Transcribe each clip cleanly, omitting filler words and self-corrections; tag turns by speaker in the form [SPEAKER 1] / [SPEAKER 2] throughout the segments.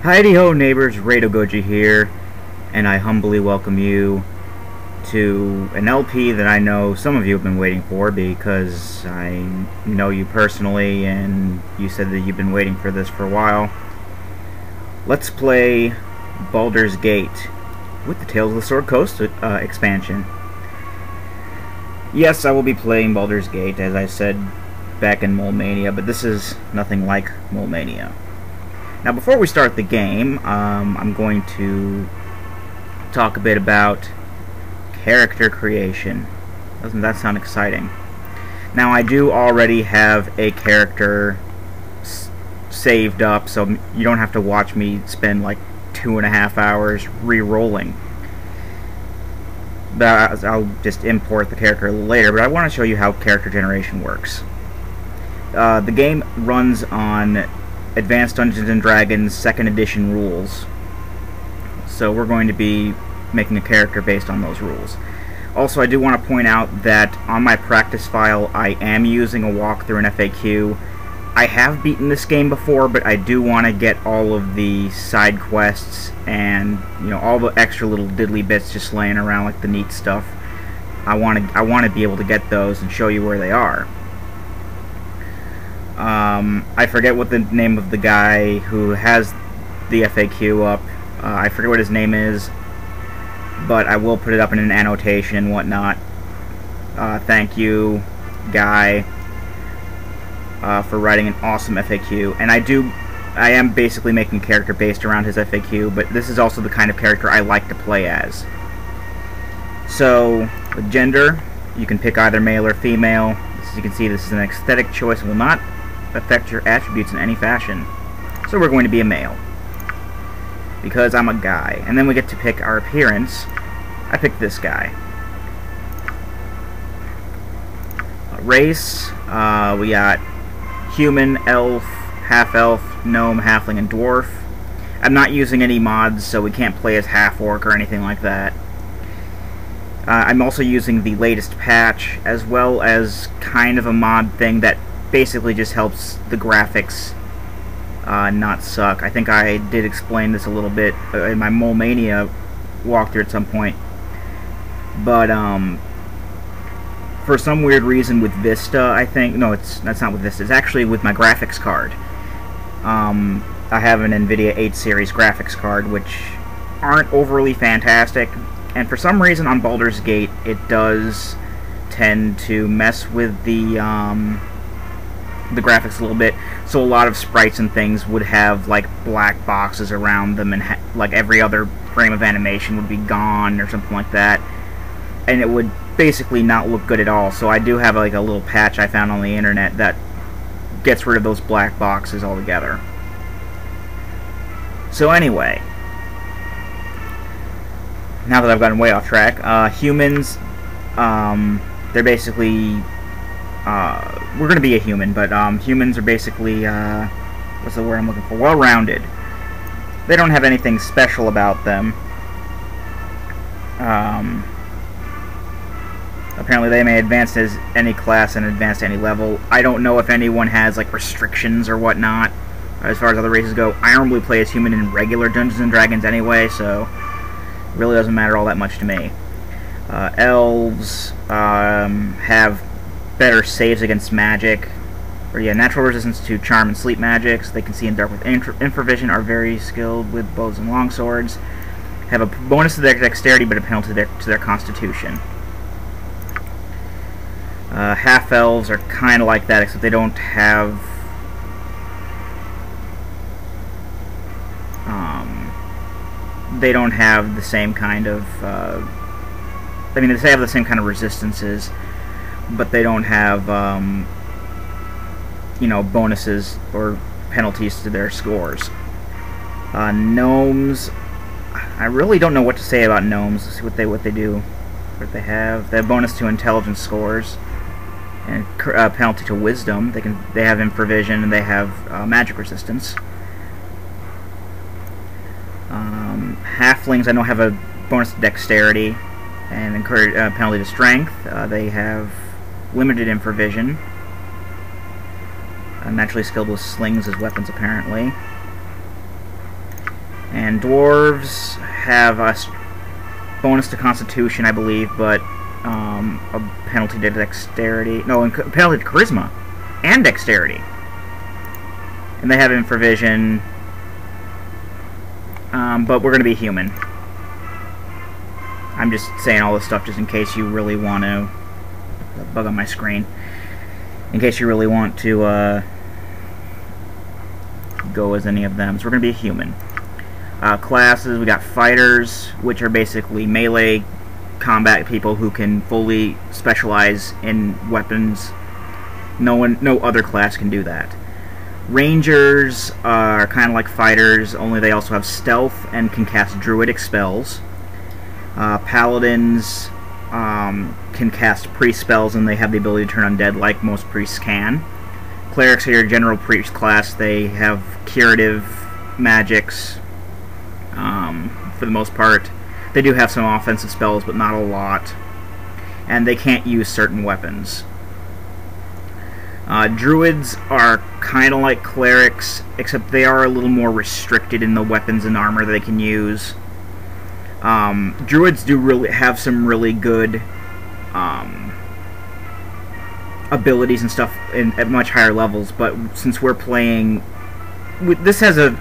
[SPEAKER 1] Heidi-ho neighbors, Rado Goji here, and I humbly welcome you to an LP that I know some of you have been waiting for because I know you personally and you said that you've been waiting for this for a while. Let's play Baldur's Gate with the Tales of the Sword Coast expansion. Yes, I will be playing Baldur's Gate, as I said back in Mole-Mania, but this is nothing like Mole-Mania. Now, before we start the game, I'm going to talk a bit about character creation. Doesn't that sound exciting? Now, I do already have a character saved up, so you don't have to watch me spend like 2.5 hours re-rolling. But I'll just import the character later, but I want to show you how character generation works. The game runs on Advanced Dungeons & Dragons 2nd edition rules, so we're going to be making a character based on those rules. Also, I do want to point out that on my practice file I am using a walkthrough and FAQ. I have beaten this game before, but I do want to get all of the side quests and, you know, all the extra little diddly bits just laying around, like the neat stuff. I want to be able to get those and show you where they are. I forget what the name of the guy who has the FAQ up. I forget what his name is, but I will put it up in an annotation and whatnot. Thank you, guy, for writing an awesome FAQ. And I am basically making a character based around his FAQ, but this is also the kind of character I like to play as. So, with gender, you can pick either male or female. As you can see, this is an aesthetic choice and will not affect your attributes in any fashion. So we're going to be a male, because I'm a guy. And then we get to pick our appearance. I picked this guy. Race, we got human, elf, half-elf, gnome, halfling, and dwarf. I'm not using any mods, so we can't play as half-orc or anything like that. I'm also using the latest patch, as well as kind of a mod thing that basically just helps the graphics not suck. I think I did explain this a little bit in my Mole-Mania walkthrough at some point. But for some weird reason with Vista, I think... No, that's not with Vista. It's actually with my graphics card. I have an NVIDIA 8 series graphics card, which aren't overly fantastic. And for some reason on Baldur's Gate, it does tend to mess with the graphics a little bit. So a lot of sprites and things would have like black boxes around them, and like every other frame of animation would be gone or something like that, and it would basically not look good at all. So I do have like a little patch I found on the internet that gets rid of those black boxes altogether. So anyway, now that I've gotten way off track, humans, they're basically, we're going to be a human, but humans are basically, what's the word I'm looking for? Well-rounded. They don't have anything special about them. Apparently they may advance as any class and advance to any level. I don't know if anyone has like restrictions or whatnot as far as other races go. I normally play as human in regular Dungeons & Dragons anyway, so it really doesn't matter all that much to me. Elves have better saves against magic, or natural resistance to charm and sleep magics. They can see in dark with infravision, are very skilled with bows and longswords, have a bonus to their dexterity but a penalty to their constitution. Half-elves are kind of like that, except they don't have the same kind of I mean, they have the same kind of resistances, but they don't have, you know, bonuses or penalties to their scores. Gnomes, I really don't know what to say about gnomes. Let's see what they do. What they have? They have bonus to intelligence scores and penalty to wisdom. They have improvision and they have magic resistance. Halflings, I know, have a bonus to dexterity and penalty to strength. They have limited improvision. Naturally skilled with slings as weapons, apparently. And dwarves have a bonus to Constitution, I believe, but a penalty to Dexterity. No, penalty to Charisma and Dexterity. And they have Infravision, but we're going to be human. I'm just saying all this stuff just in case you really want to... Bug on my screen. In case you really want to go as any of them. So we're going to be a human. Classes, we got fighters, which are basically melee combat people who can fully specialize in weapons. No other class can do that. Rangers are kind of like fighters, only they also have stealth and can cast druidic spells. Paladins can cast priest spells, and they have the ability to turn undead like most priests can. Clerics are your general priest class. They have curative magics. For the most part, they do have some offensive spells, but not a lot, and they can't use certain weapons. Druids are kind of like clerics, except they are a little more restricted in the weapons and armor they can use. Druids do really have some really good abilities and stuff at much higher levels, but since we're playing... This has a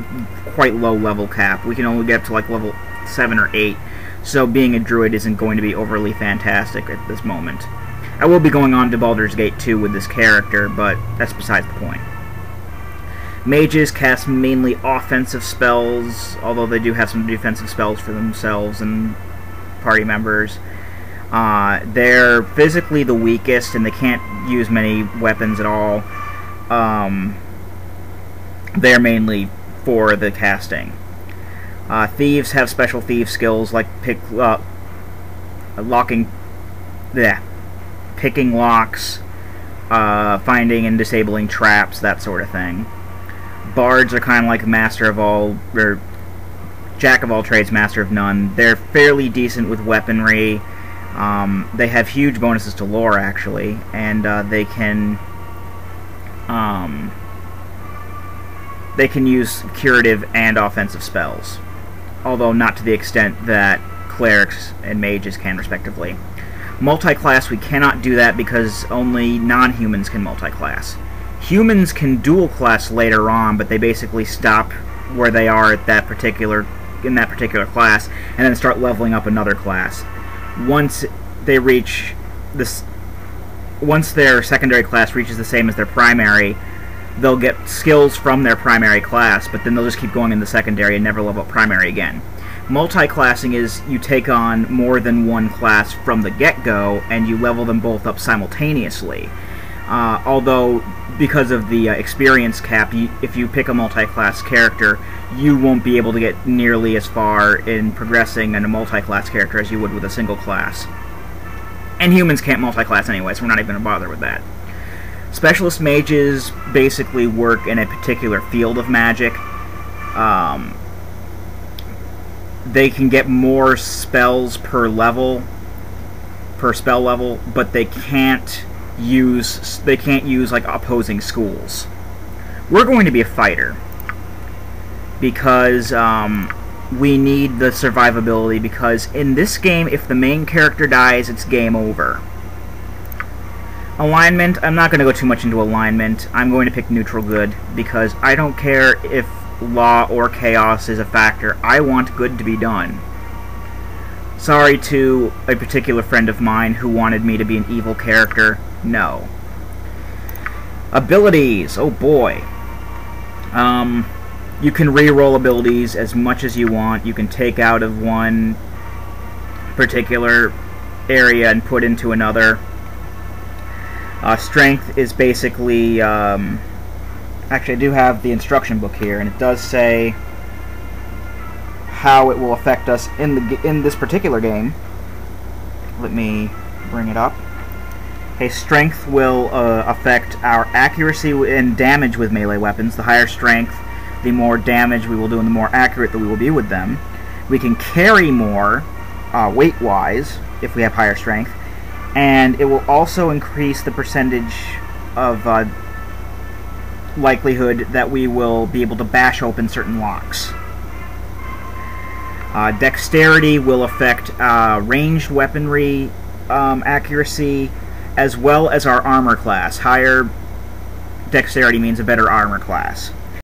[SPEAKER 1] quite low level cap. We can only get up to like level 7 or 8, so being a druid isn't going to be overly fantastic at this moment. I will be going on to Baldur's Gate 2 with this character, but that's besides the point. Mages cast mainly offensive spells, although they do have some defensive spells for themselves and party members. They're physically the weakest, and they can't use many weapons at all. They're mainly for the casting. Thieves have special thief skills like picking locks, finding and disabling traps, that sort of thing. Bards are kind of like master of all, or jack of all trades, master of none. They're fairly decent with weaponry. They have huge bonuses to lore, actually, and they can use curative and offensive spells, although not to the extent that clerics and mages can, respectively. Multi-class, we cannot do that because only non-humans can multi-class. Humans can dual-class later on, but they basically stop where they are at that particular class, and then start leveling up another class. Once they reach this, once their secondary class reaches the same as their primary, they'll get skills from their primary class, but then they'll just keep going in the secondary and never level up primary again. Multi-classing is you take on more than one class from the get-go, and you level them both up simultaneously. Although, because of the experience cap, if you pick a multi-class character, you won't be able to get nearly as far in progressing in a multi-class character as you would with a single class. And humans can't multi-class anyway, so we're not even going to bother with that. Specialist mages basically work in a particular field of magic. They can get more spells per spell level, but they can't use like opposing schools. We're going to be a fighter because we need the survivability, because in this game, if the main character dies, it's game over. Alignment, I'm not going to go too much into alignment. I'm going to pick neutral good, because I don't care if law or chaos is a factor. I want good to be done. Sorry to a particular friend of mine who wanted me to be an evil character. No. Abilities, oh boy. You can re-roll abilities as much as you want. You can take out of one particular area and put into another. Strength is basically... actually, I do have the instruction book here, and it does say how it will affect us in this particular game. Let me bring it up. Okay, strength will affect our accuracy and damage with melee weapons. The higher strength, the more damage we will do, and the more accurate that we will be with them. We can carry more weight-wise if we have higher strength, and it will also increase the percentage of likelihood that we will be able to bash open certain locks. Dexterity will affect ranged weaponry accuracy, as well as our armor class. Higher dexterity means a better armor class.